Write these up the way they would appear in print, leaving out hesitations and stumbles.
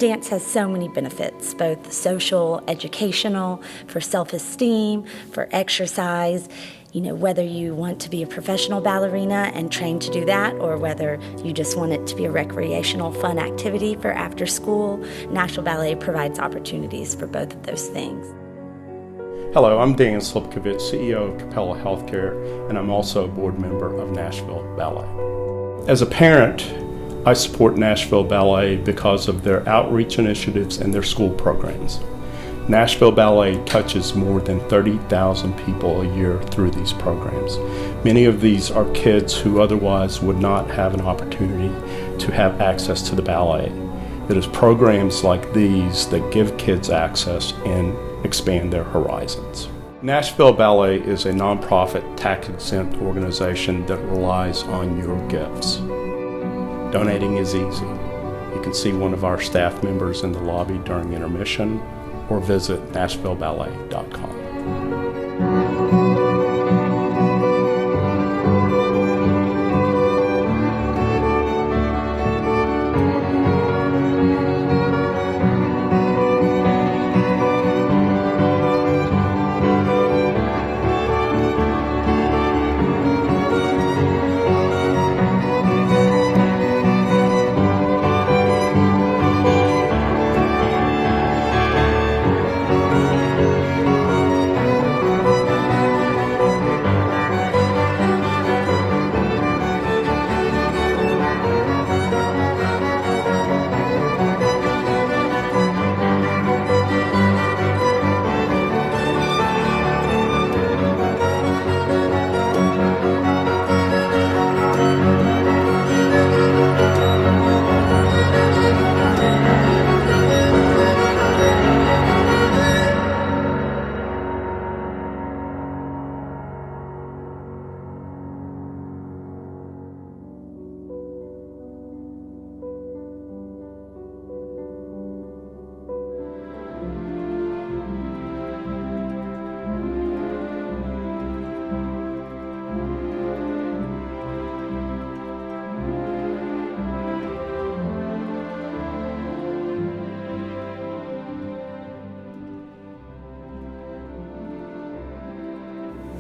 Dance has so many benefits, both social, educational, for self-esteem, for exercise. Whether you want to be a professional ballerina and train to do that, or whether you just want it to be a recreational, fun activity for after school, Nashville Ballet provides opportunities for both of those things. Hello, I'm Dan Slipkovich, CEO of Capella Healthcare, and I'm also a board member of Nashville Ballet. As a parent, I support Nashville Ballet because of their outreach initiatives and their school programs. Nashville Ballet touches more than 30,000 people a year through these programs. Many of these are kids who otherwise would not have an opportunity to have access to the ballet. It is programs like these that give kids access and expand their horizons. Nashville Ballet is a nonprofit, tax-exempt organization that relies on your gifts. Donating is easy. You can see one of our staff members in the lobby during intermission or visit NashvilleBallet.com.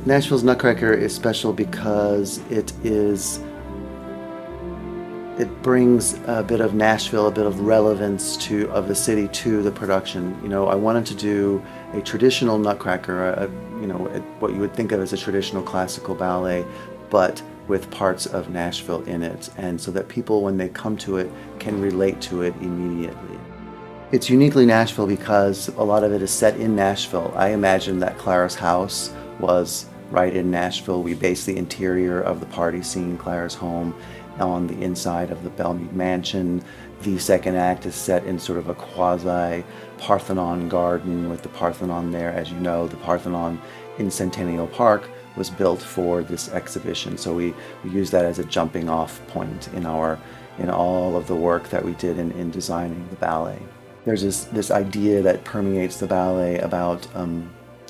Nashville's Nutcracker is special because it brings a bit of Nashville, a bit of relevance of the city to the production. I wanted to do a traditional Nutcracker, what you would think of as a traditional classical ballet, but with parts of Nashville in it, and so that people, when they come to it, can relate to it immediately. It's uniquely Nashville because a lot of it is set in Nashville. I imagine that Clara's house was right in Nashville. We based the interior of the party scene, Clara's home, on the inside of the Bellmead Mansion. The second act is set in sort of a quasi-Parthenon garden with the Parthenon there. As you know, the Parthenon in Centennial Park was built for this exhibition, so we use that as a jumping off point in all of the work that we did in designing the ballet. There's this idea that permeates the ballet about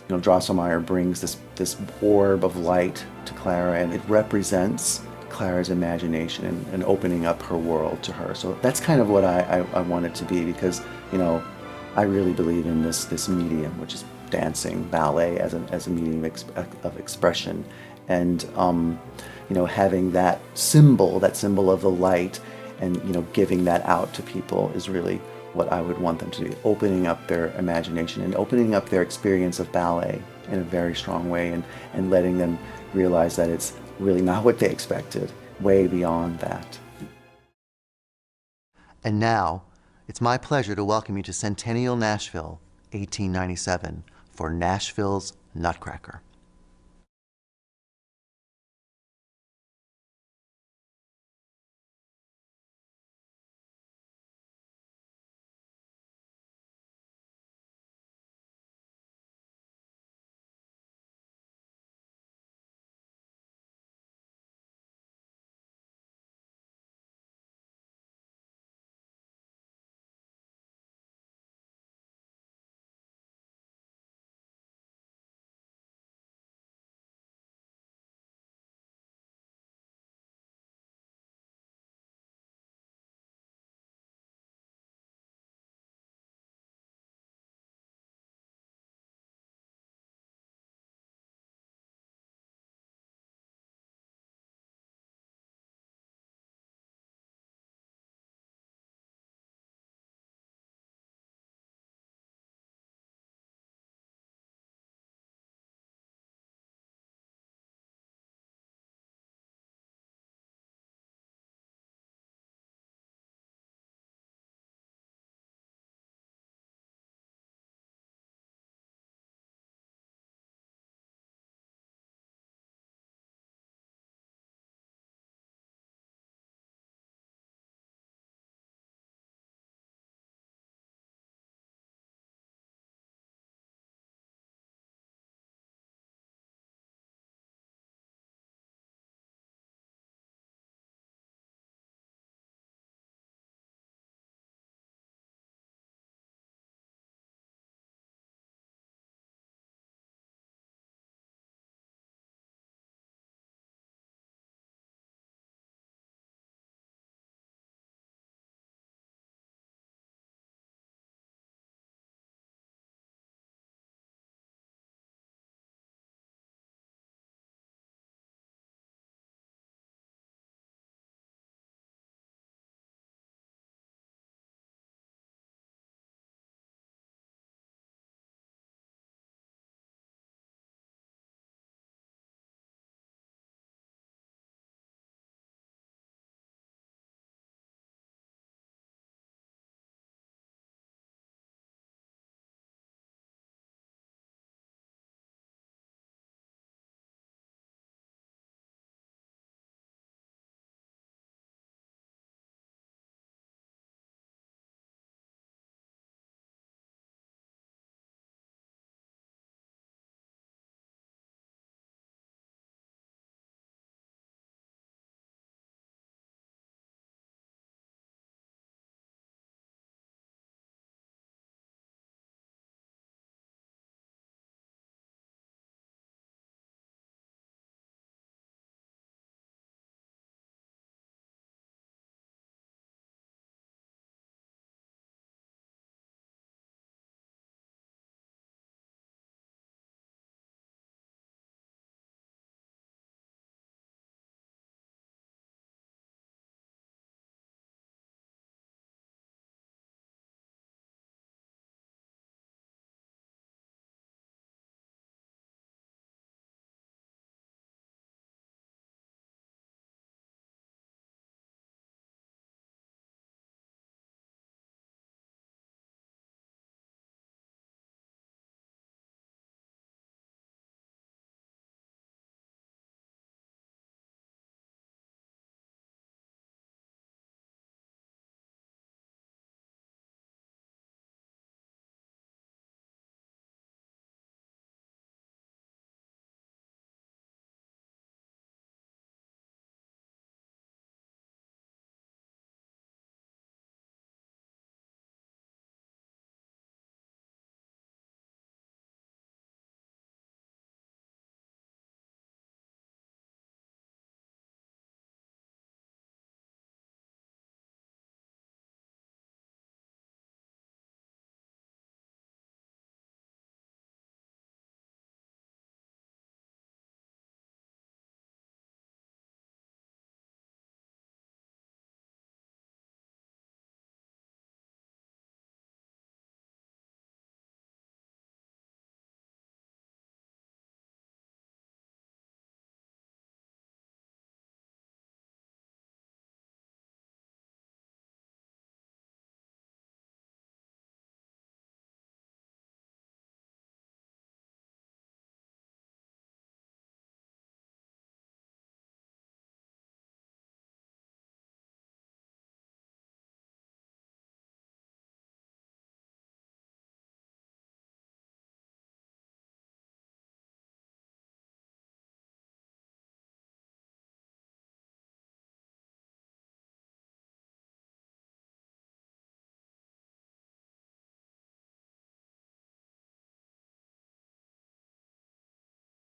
Drosselmeyer brings this orb of light to Clara, and it represents Clara's imagination and opening up her world to her. So that's kind of what I want it to be, because I really believe in this medium, which is dancing, ballet as a medium of expression, and having that symbol of the light, and giving that out to people is really what I would want them to do, opening up their imagination and opening up their experience of ballet in a very strong way, and letting them realize that it's really not what they expected, way beyond that. And now, it's my pleasure to welcome you to Centennial Nashville, 1897, for Nashville's Nutcracker.